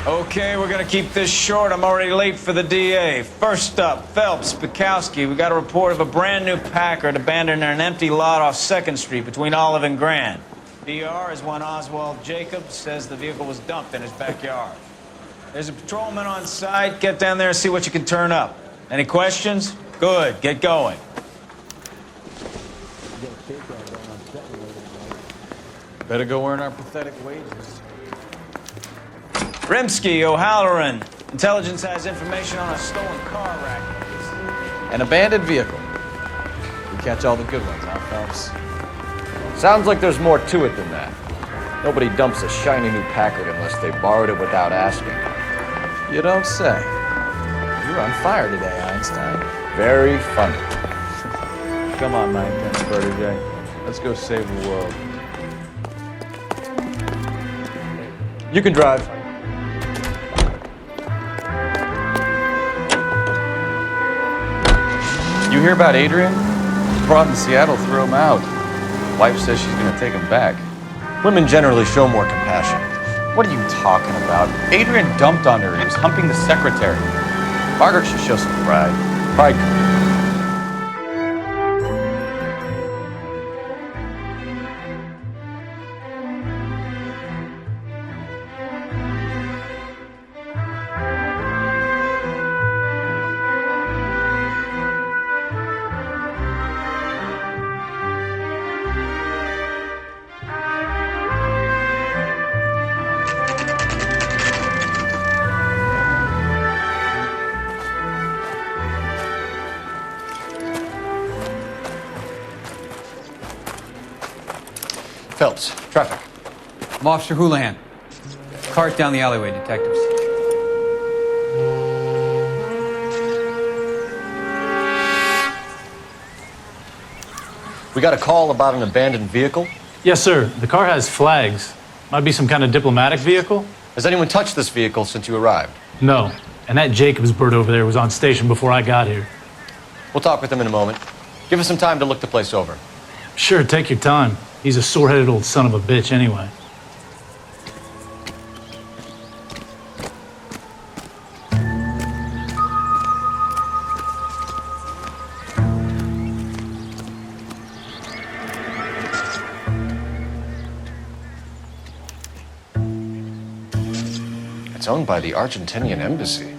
Okay, we're gonna keep this short. I'm already late for the DA. First up, Phelps, Bukowski. We got a report of a brand new Packard abandoned in an empty lot off 2nd Street between Olive and Grand. DR is one Oswald Jacobs says the vehicle was dumped in his backyard. There's a patrolman on site. Get down there and see what you can turn up. Any questions? Good, get going. Better go earn our pathetic wages. Rimsky, O'Halloran. Intelligence has information on a stolen car rack. An abandoned vehicle. We catch all the good ones, huh, Phelps? Sounds like there's more to it than that. Nobody dumps a shiny new Packard unless they borrowed it without asking. You don't say. You're on fire today, Einstein. Very funny. Come on, 9-10 protege. Let's go save the world. You can drive. You hear about Adrian? Brought in Seattle threw him out. Wife says she's gonna take him back. Women generally show more compassion. What are you talking about? Adrian dumped on her. He was humping the secretary. Margaret should show some pride. Pride. Phelps, traffic. I'm Officer Houlihan. Cart down the alleyway, detectives. We got a call about an abandoned vehicle. Yes, sir. The car has flags. Might be some kind of diplomatic vehicle. Has anyone touched this vehicle since you arrived? No. And that Jacobs bird over there was on station before I got here. We'll talk with him in a moment. Give us some time to look the place over. Sure, take your time. He's a sore-headed old son of a bitch anyway. It's owned by the Argentinian embassy.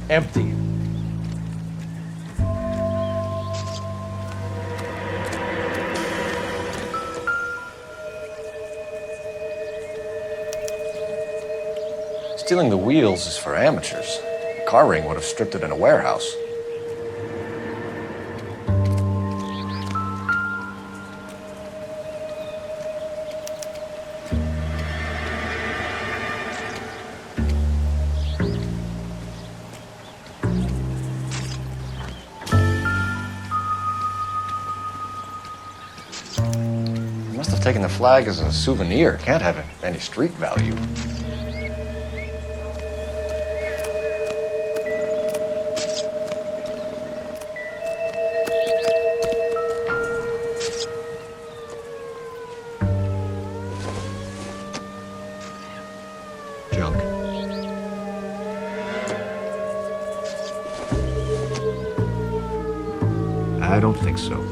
Empty. Stealing the wheels is for amateurs. The car ring would have stripped it in a warehouse. Must have taken the flag as a souvenir. Can't have any street value. Junk. I don't think so.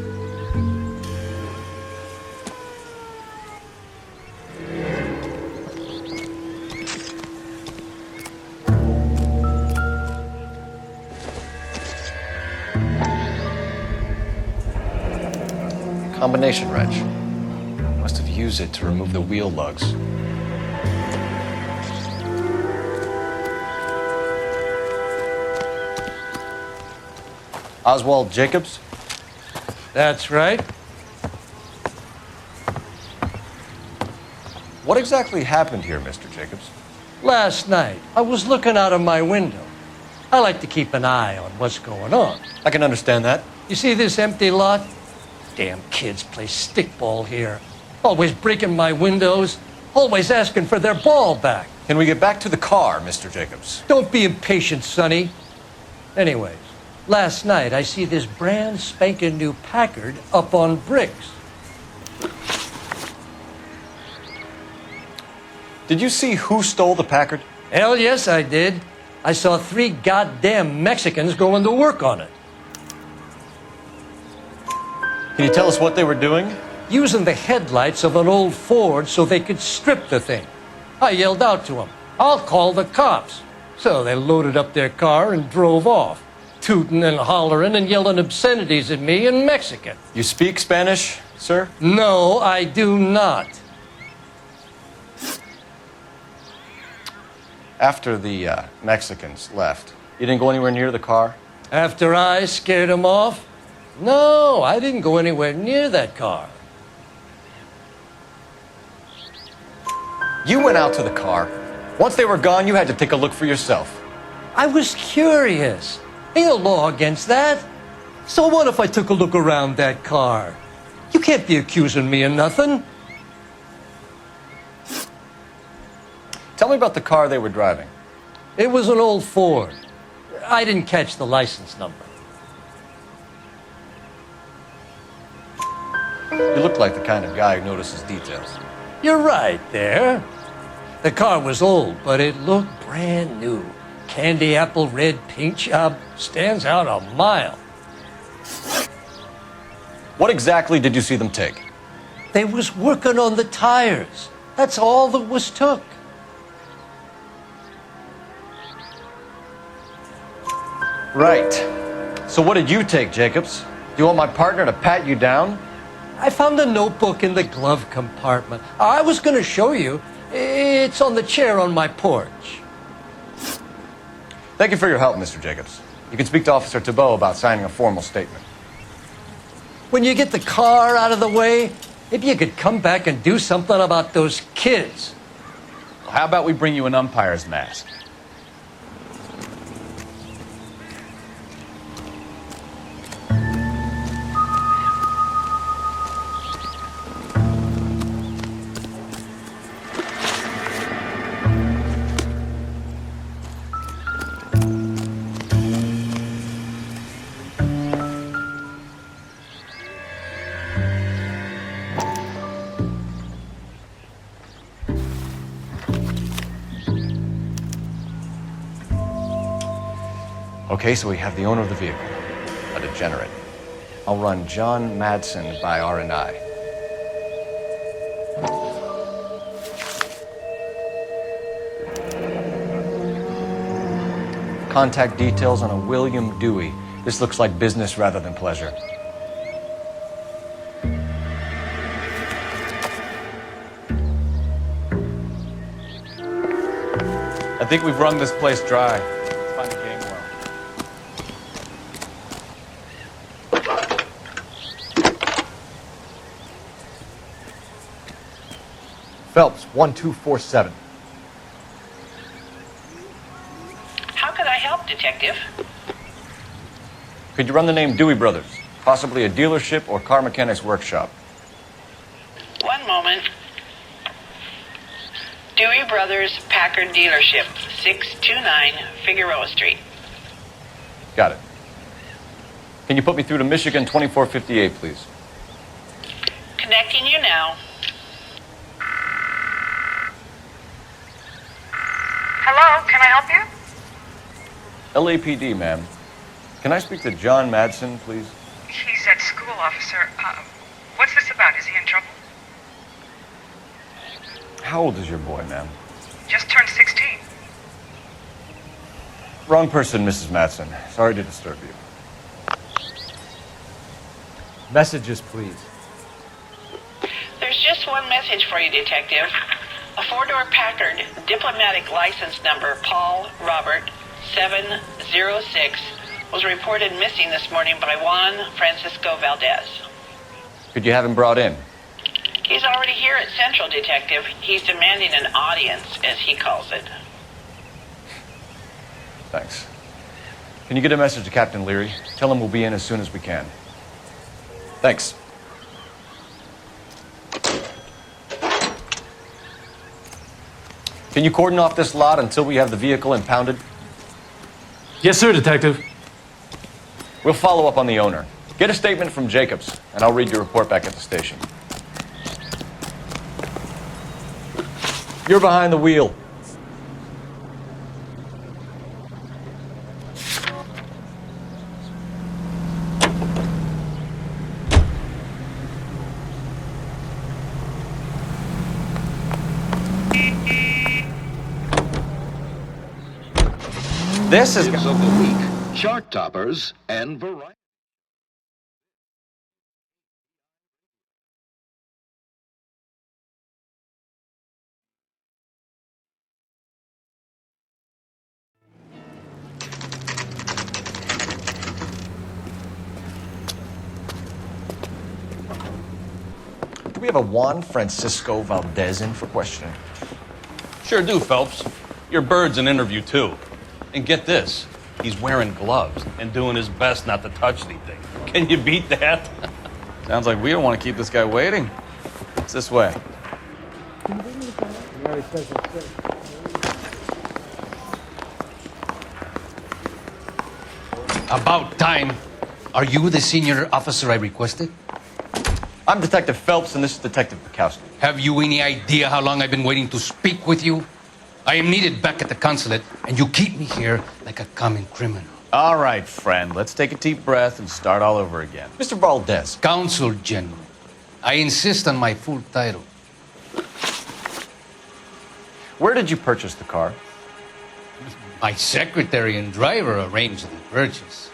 Combination wrench. Must have used it to remove the wheel lugs. Oswald Jacobs? That's right. What exactly happened here, Mr. Jacobs? Last night, I was looking out of my window. I like to keep an eye on what's going on. I can understand that. You see this empty lot? Damn kids play stickball here. Always breaking my windows, always asking for their ball back. Can we get back to the car, Mr. Jacobs? Don't be impatient, Sonny. Anyways, Last night, I see this brand spanking new Packard up on bricks. Did you see who stole the Packard? Hell yes, I did. I saw 3 goddamn Mexicans going to work on it. Can you tell us what they were doing? Using the headlights of an old Ford so they could strip the thing. I yelled out to them, "I'll call the cops." So they loaded up their car and drove off, tooting and hollering and yelling obscenities at me in Mexican. You speak Spanish, sir? No, I do not. After the Mexicans left, you didn't go anywhere near the car? After I scared them off? No, I didn't go anywhere near that car. You went out to the car. Once they were gone, you had to take a look for yourself. I was curious. Ain't no law against that. So what if I took a look around that car? You can't be accusing me of nothing. Tell me about the car they were driving. It was an old Ford. I didn't catch the license number. You look like the kind of guy who notices details. You're right there. The car was old, but it looked brand new. Candy apple red paint job stands out a mile. What exactly did you see them take? They was working on the tires. That's all that was took. Right. So what did you take, Jacobs? Do you want my partner to pat you down? I found a notebook in the glove compartment. I was going to show you. It's on the chair on my porch. Thank you for your help, Mr. Jacobs. You can speak to Officer Thibault about signing a formal statement. When you get the car out of the way, maybe you could come back and do something about those kids. How about we bring you an umpire's mask? Okay, so we have the owner of the vehicle, a degenerate. I'll run John Madsen by R&I. Contact details on a William Dewey. This looks like business rather than pleasure. I think we've wrung this place dry. Let's find the game well. Phelps, 1247. How could I help, Detective? Could you run the name Dewey Brothers? Possibly a dealership or car mechanics workshop. One moment. Dewey Brothers Packard Dealership, 629 Figueroa Street. Got it. Can you put me through to Michigan 2458, please? Connecting you now. Hello, can I help you? LAPD, ma'am. Can I speak to John Madsen, please? He's at school, officer. What's this about? Is he in trouble? How old is your boy, ma'am? Just turned 16. Wrong person, Mrs. Madsen. Sorry to disturb you. Messages, please. There's just one message for you, Detective. A four-door Packard, diplomatic license number Paul Robert 706, was reported missing this morning by Juan Francisco Valdez. Could you have him brought in? He's already here at Central, Detective. He's demanding an audience, as he calls it. Thanks. Can you get a message to Captain Leary? Tell him we'll be in as soon as we can. Thanks. Can you cordon off this lot until we have the vehicle impounded? Yes, sir, Detective. We'll follow up on the owner. Get a statement from Jacobs, and I'll read your report back at the station. You're behind the wheel. This is of the week, chart toppers, and variety. Do we have a Juan Francisco Valdez in for questioning? Sure do, Phelps. Your bird's an interview, too. And get this, he's wearing gloves and doing his best not to touch anything. Can you beat that? Sounds like we don't want to keep this guy waiting. It's this way. About time. Are you the senior officer I requested? I'm Detective Phelps, and this is Detective Bukowski. Have you any idea how long I've been waiting to speak with you? I am needed back at the consulate, and you keep me here like a common criminal. All right, friend. Let's take a deep breath and start all over again. Mr. Valdez. Consul General. I insist on my full title. Where did you purchase the car? My secretary and driver arranged the purchase.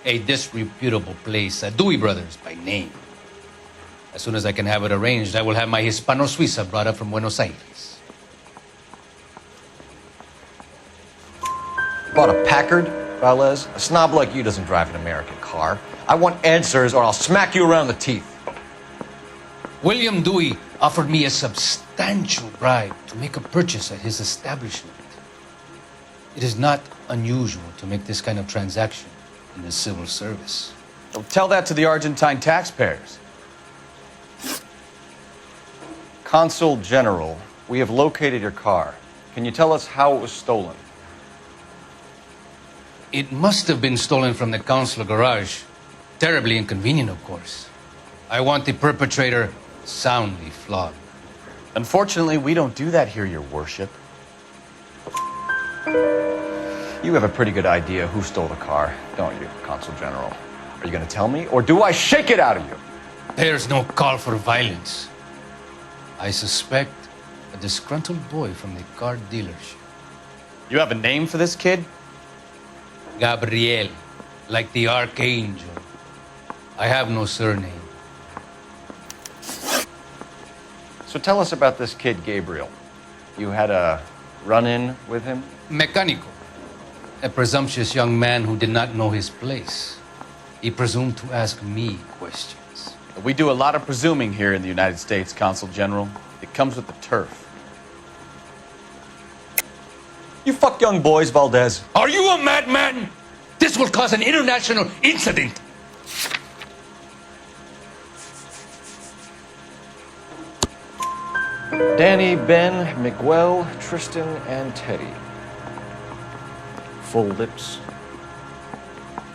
A disreputable place, Dewey Brothers by name. As soon as I can have it arranged, I will have my Hispano Suiza brought up from Buenos Aires. Bought a Packard, Valdez? A snob like you doesn't drive an American car. I want answers or I'll smack you around the teeth. William Dewey offered me a substantial bribe to make a purchase at his establishment. It is not unusual to make this kind of transaction in the civil service. Well, tell that to the Argentine taxpayers. Consul General, we have located your car. Can you tell us how it was stolen? It must have been stolen from the consular garage. Terribly inconvenient, of course. I want the perpetrator soundly flogged. Unfortunately, we don't do that here, Your Worship. You have a pretty good idea who stole the car, don't you, Consul General? Are you going to tell me, or do I shake it out of you? There's no call for violence. I suspect a disgruntled boy from the car dealership. You have a name for this kid? Gabriel, like the archangel. I have no surname. So tell us about this kid, Gabriel. You had a run-in with him? Mecánico. A presumptuous young man who did not know his place. He presumed to ask me questions. We do a lot of presuming here in the United States, Consul General. It comes with the turf. You fuck young boys, Valdez. Are you a madman? This will cause an international incident. Danny, Ben, Miguel, Tristan, and Teddy. Full lips.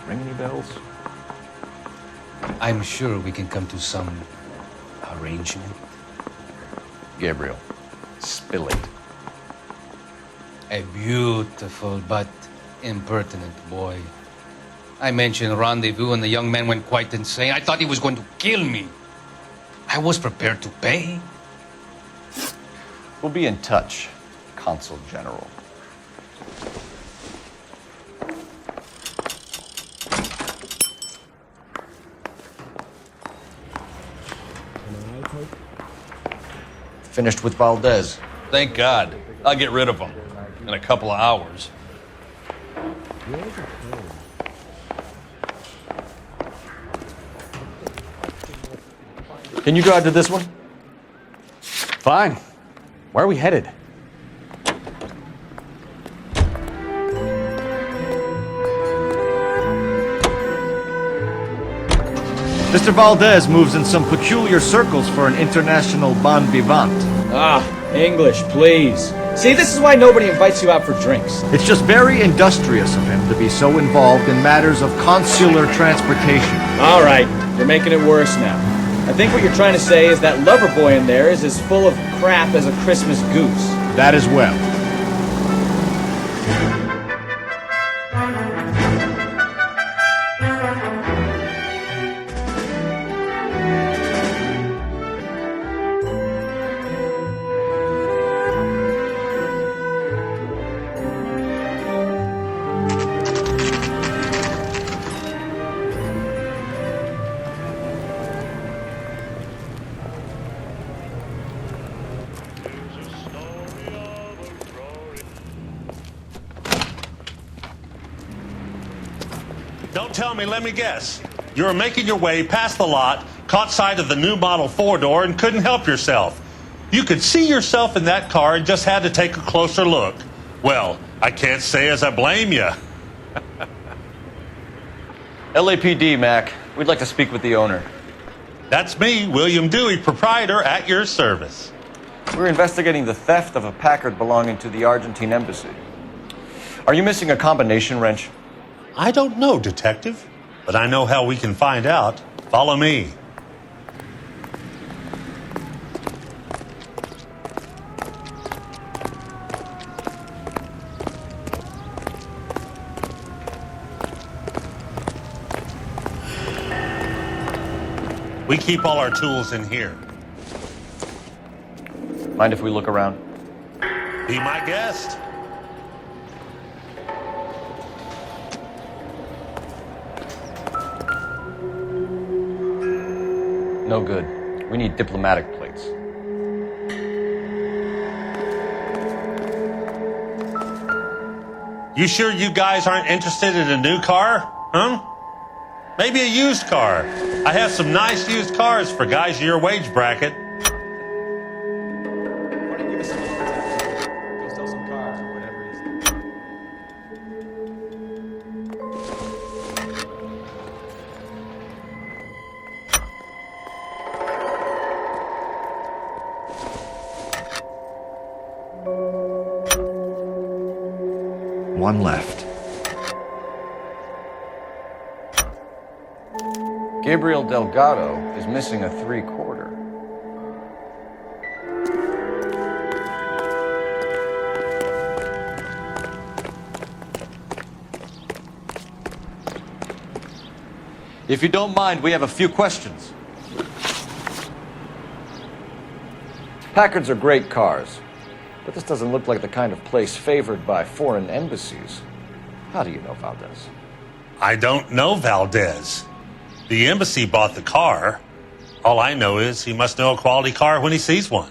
Ring any bells? I'm sure we can come to some arrangement. Gabriel, spill it. A beautiful but impertinent boy. I mentioned rendezvous and the young man went quite insane. I thought he was going to kill me. I was prepared to pay. We'll be in touch, Consul General. Finished with Valdez. Thank God. I'll get rid of him in a couple of hours. Can you drive to this one? Fine. Where are we headed? Mr. Valdez moves in some peculiar circles for an international bon vivant. English, please. See, this is why nobody invites you out for drinks. It's just very industrious of him to be so involved in matters of consular transportation. All right, you're making it worse now. I think what you're trying to say is that lover boy in there is as full of crap as a Christmas goose. That as well. Don't tell me, let me guess. You were making your way past the lot, caught sight of the new model four-door, and couldn't help yourself. You could see yourself in that car and just had to take a closer look. Well, I can't say as I blame you. LAPD, Mac. We'd like to speak with the owner. That's me, William Dewey, proprietor, at your service. We're investigating the theft of a Packard belonging to the Argentine embassy. Are you missing a combination wrench? I don't know, Detective, but I know how we can find out. Follow me. We keep all our tools in here. Mind if we look around? Be my guest. No good. We need diplomatic plates. You sure you guys aren't interested in a new car? Huh? Maybe a used car. I have some nice used cars for guys your wage bracket. Go sell some cars or whatever it is. One left. Gabriel Delgado is missing a 3/4. If you don't mind, we have a few questions. Packards are great cars, but this doesn't look like the kind of place favored by foreign embassies. How do you know Valdez? I don't know Valdez. The embassy bought the car. All I know is he must know a quality car when he sees one.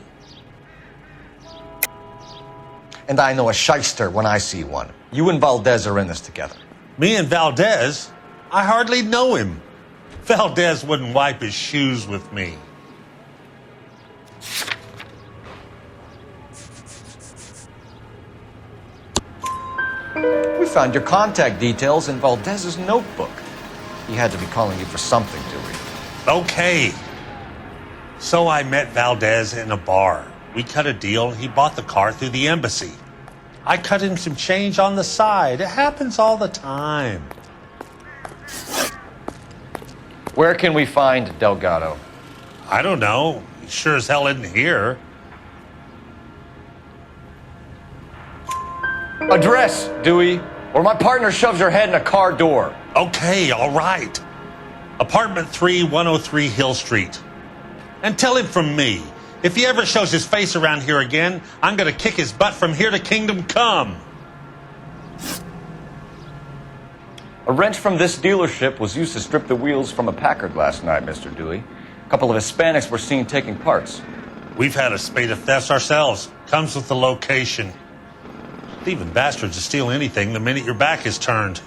And I know a shyster when I see one. You and Valdez are in this together. Me and Valdez? I hardly know him. Valdez wouldn't wipe his shoes with me. We found your contact details in Valdez's notebook. He had to be calling you for something, Dewey. Okay. So I met Valdez in a bar. We cut a deal. He bought the car through the embassy. I cut him some change on the side. It happens all the time. Where can we find Delgado? I don't know. He sure as hell isn't here. Address, Dewey, or my partner shoves your head in a car door. Okay, all right. Apartment 3, 103 Hill Street. And tell him from me, if he ever shows his face around here again, I'm gonna kick his butt from here to kingdom come. A wrench from this dealership was used to strip the wheels from a Packard last night, Mr. Dewey. A couple of Hispanics were seen taking parts. We've had a spate of thefts ourselves. Comes with the location. Thieving bastards to steal anything the minute your back is turned.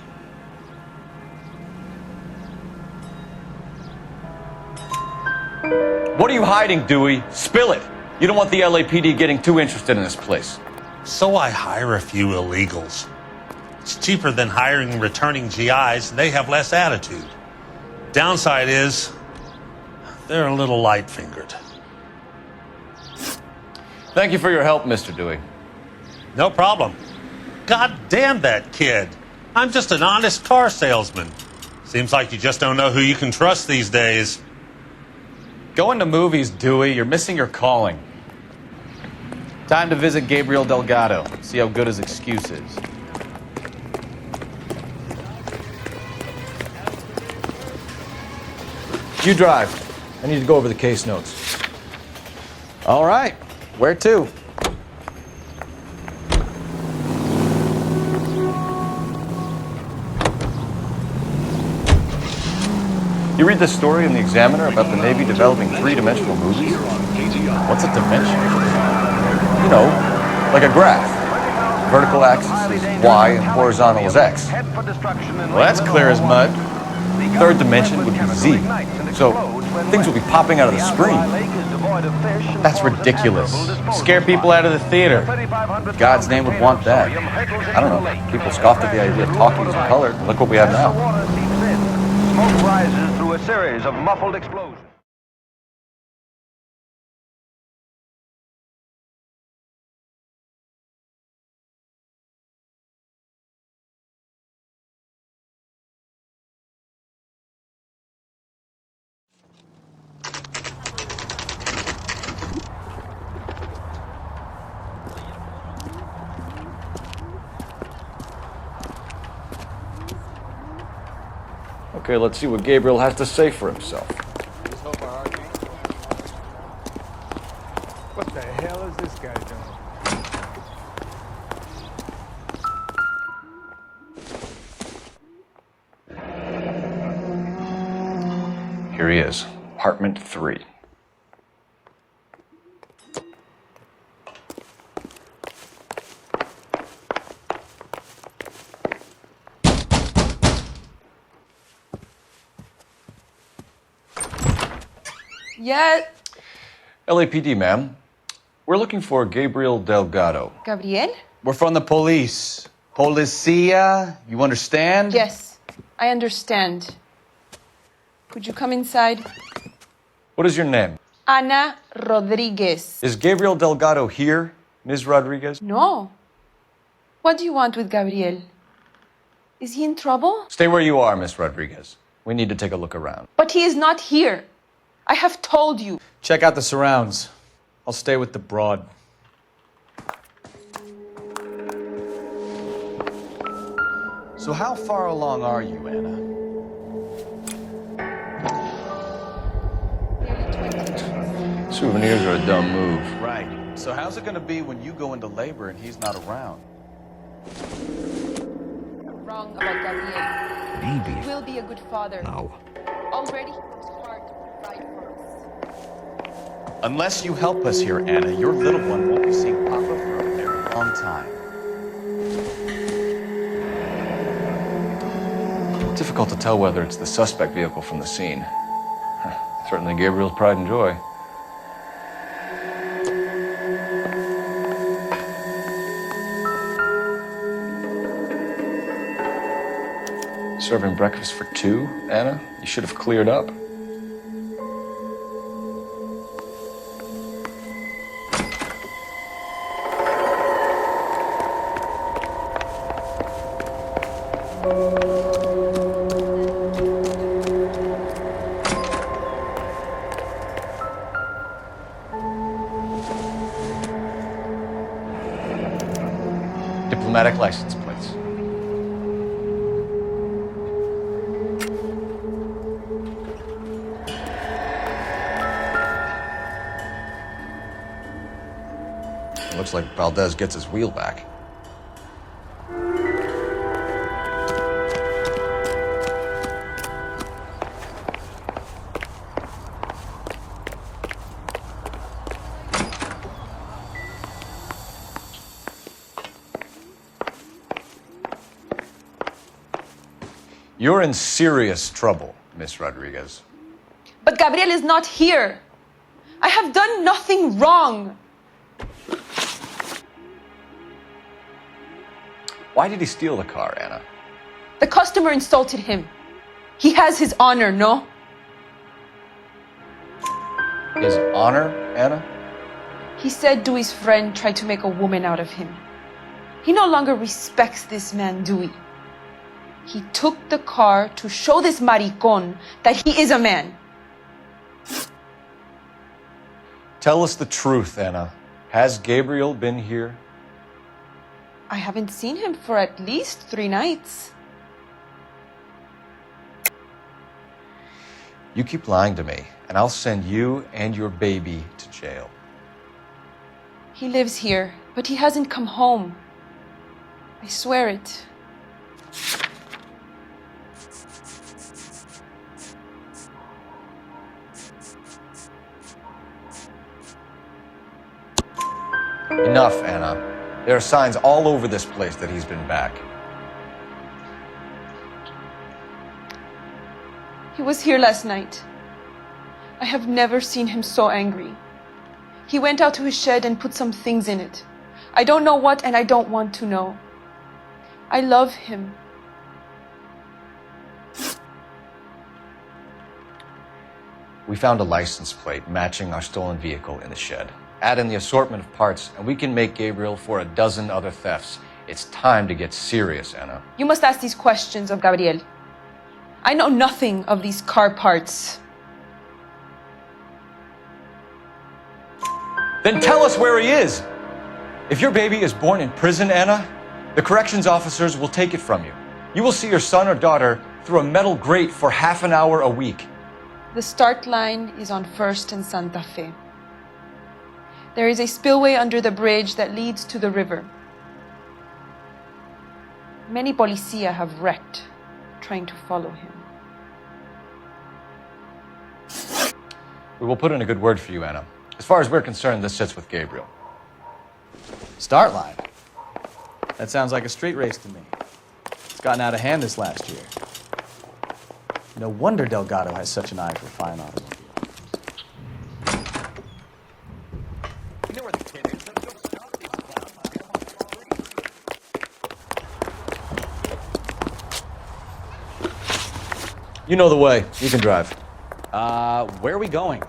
What are you hiding, Dewey? Spill it. You don't want the LAPD getting too interested in this place. So I hire a few illegals. It's cheaper than hiring returning GIs, and they have less attitude. Downside is, they're a little light-fingered. Thank you for your help, Mr. Dewey. No problem. God damn that kid. I'm just an honest car salesman. Seems like you just don't know who you can trust these days. Going to movies, Dewey. You're missing your calling. Time to visit Gabriel Delgado. See how good his excuse is. You drive. I need to go over the case notes. All right. Where to? You read this story in the Examiner about the Navy developing three-dimensional movies? What's a dimension? You know, like a graph. Vertical axis is Y and horizontal is X. Well, that's clear as mud. Third dimension would be Z. So things will be popping out of the screen. That's ridiculous. Scare people out of the theater. God's name would want that. I don't know. People scoffed at the idea of talkies in color. Look what we have now. Smoke rises through a series of muffled explosions. Okay, let's see what Gabriel has to say for himself. What the hell is this guy doing? Here he is, apartment 3. Yeah. LAPD, ma'am. We're looking for Gabriel Delgado. Gabriel? We're from the police. Policia, you understand? Yes, I understand. Could you come inside? What is your name? Ana Rodriguez. Is Gabriel Delgado here, Ms. Rodriguez? No. What do you want with Gabriel? Is he in trouble? Stay where you are, Ms. Rodriguez. We need to take a look around. But he is not here. I have told you. Check out the surrounds. I'll stay with the broad. So how far along are you, Anna? Souvenirs are a dumb move. Right. So how's it gonna be when you go into labor and he's not around? You're wrong about Gabriel. Maybe. He will be a good father. No. Already he works hard to provide for us. Unless you help us here, Anna, your little one won't be seeing Papa for a very long time. Difficult to tell whether it's the suspect vehicle from the scene. Certainly Gabriel's pride and joy. Serving breakfast for 2, Anna? You should have cleared up. Diplomatic license plates. It looks like Valdez gets his wheel back. You're in serious trouble, Miss Rodriguez. But Gabriel is not here. I have done nothing wrong. Why did he steal the car, Anna? The customer insulted him. He has his honor, no? His honor, Anna? He said Dewey's friend tried to make a woman out of him. He no longer respects this man, Dewey. He took the car to show this maricon that he is a man. Tell us the truth, Anna. Has Gabriel been here? I haven't seen him for at least 3 nights. You keep lying to me, and I'll send you and your baby to jail. He lives here, but he hasn't come home. I swear it. Enough, Anna. There are signs all over this place that he's been back. He was here last night. I have never seen him so angry. He went out to his shed and put some things in it. I don't know what, and I don't want to know. I love him. We found a license plate matching our stolen vehicle in the shed. Add in the assortment of parts, and we can make Gabriel for a dozen other thefts. It's time to get serious, Anna. You must ask these questions of Gabriel. I know nothing of these car parts. Then tell us where he is! If your baby is born in prison, Anna, the corrections officers will take it from you. You will see your son or daughter through a metal grate for half an hour a week. The start line is on 1st and Santa Fe. There is a spillway under the bridge that leads to the river. Many policia have wrecked trying to follow him. We will put in a good word for you, Anna. As far as we're concerned, this sits with Gabriel. Start line. That sounds like a street race to me. It's gotten out of hand this last year. No wonder Delgado has such an eye for fine automobiles. You know the way. You can drive. Where are we going?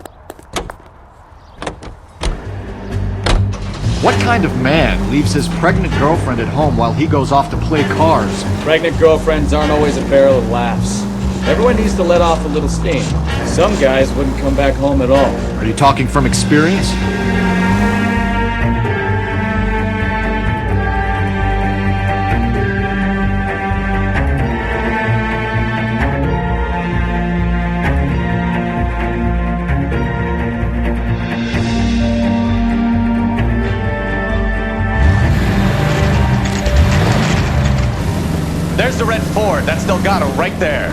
What kind of man leaves his pregnant girlfriend at home while he goes off to play cars? Pregnant girlfriends aren't always a barrel of laughs. Everyone needs to let off a little steam. Some guys wouldn't come back home at all. Are you talking from experience? There's the red Ford. That's Delgado right there.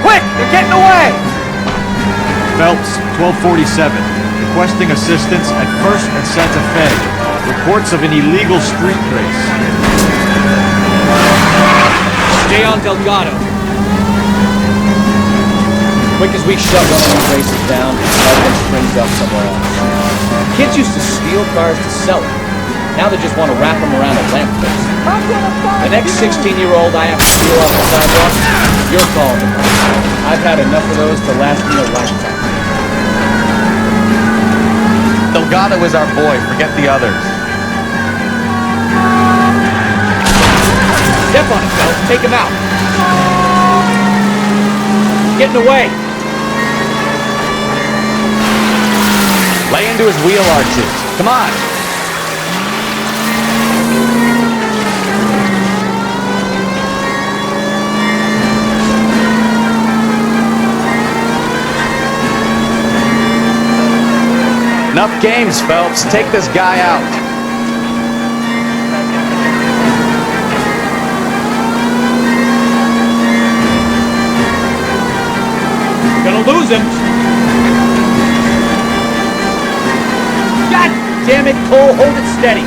Quick! They're getting away! Phelps, 1247. Requesting assistance at 1st and Santa Fe. Reports of an illegal street race. Stay on Delgado. Quick as we shove one of these races down, everyone springs up somewhere else. Kids used to steal cars to sell them. Now they just want to wrap them around a lamppost. The next 16-year-old I have to steal off the sidewalk, you're calling them. I've had enough of those to last me a lifetime. Delgado is our boy. Forget the others. Step on it, Phelps. Take him out. Getting away. Lay into his wheel arches. Come on. Enough games, Phelps. Take this guy out. We're gonna lose him. God damn it, Cole. Hold it steady.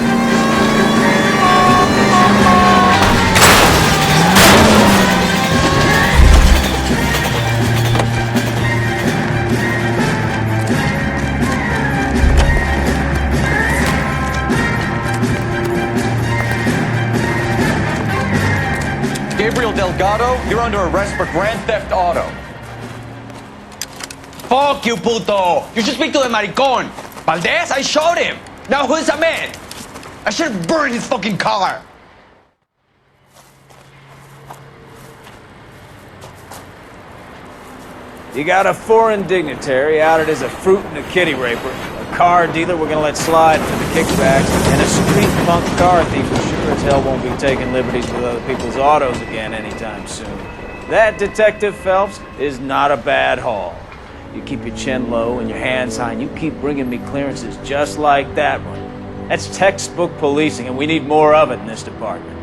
Gabriel Delgado, you're under arrest for grand theft auto. Fuck you, puto! You should speak to the maricon. Valdez, I showed him. Now who's a man? I should have burned his fucking car. You got a foreign dignitary outed as a fruit and a kitty raper, a car dealer we're gonna let slide for the kickbacks, and a street punk car thief who sure as hell won't be taking liberties with other people's autos again anytime soon. That, Detective Phelps, is not a bad haul. You keep your chin low and your hands high, and you keep bringing me clearances just like that one. That's textbook policing, and we need more of it in this department.